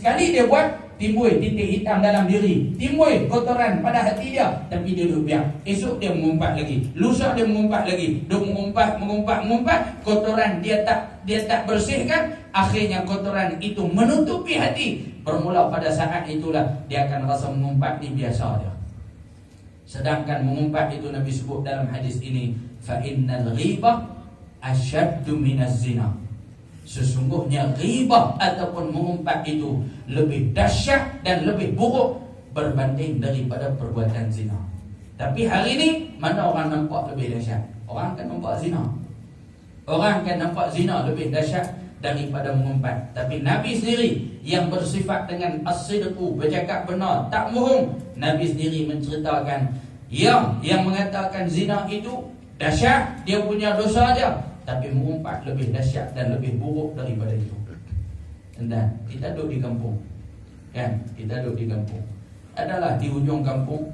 Sekali dia buat, timbul titik hitam dalam diri, timbul kotoran pada hati dia, tapi dia duduk biar. Esok dia mengumpat lagi, lusa dia mengumpat lagi, duk mengumpat, kotoran dia tak bersihkan, akhirnya kotoran itu menutupi hati. Bermula pada saat itulah dia akan rasa mengumpat ni biasa dia. Sedangkan mengumpat itu Nabi sebut dalam hadis ini, fa innal ghibah asyaddu minaz zina. Sesungguhnya ghibah ataupun mengumpat itu lebih dahsyat dan lebih buruk berbanding daripada perbuatan zina. Tapi hari ini mana orang nampak lebih dahsyat? Orang akan nampak zina. Orang akan nampak zina lebih dahsyat daripada mengumpat. Tapi Nabi sendiri yang bersifat dengan as-sidqu, bercakap benar, tak bohong, Nabi sendiri menceritakan yang mengatakan zina itu dahsyat, dia punya dosa dia, tapi mengumpat lebih dahsyat dan lebih buruk daripada itu. Dan kita duduk di kampung, kan? Kita duduk di kampung. Adalah di ujung kampung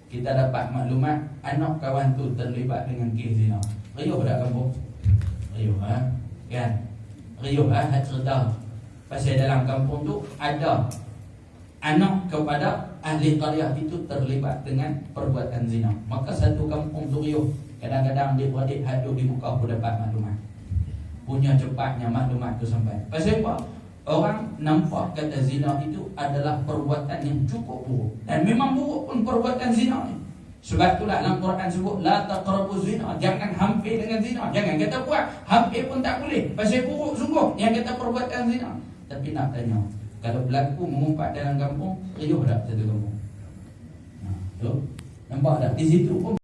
kita dapat maklumat anak kawan tu terlibat dengan kes zina. Riuh dah kampung? Riuh, kan? Riuh cerita. Pasal dalam kampung tu ada anak kepada ahli qaryah itu terlibat dengan perbuatan zina. Maka satu kampung tu riuh. Kadang-kadang adik-beradik hadut di muka pun dapat maklumat. Punya cepatnya maklumat tu sampai. Pasal apa? Orang nampak kata zina itu adalah perbuatan yang cukup buruk. Dan memang buruk pun perbuatan zina ni. Sebab itulah dalam Quran sebut la taqrabuz zina, jangan hampir dengan zina. Jangan kata buat, hampir pun tak boleh. Pasal buruk sungguh yang kata perbuatan zina. Tapi nak tanya, kalau berlaku mengumpat dalam kampung, riuh tak satu kampung? Tu nampak tak di situ pun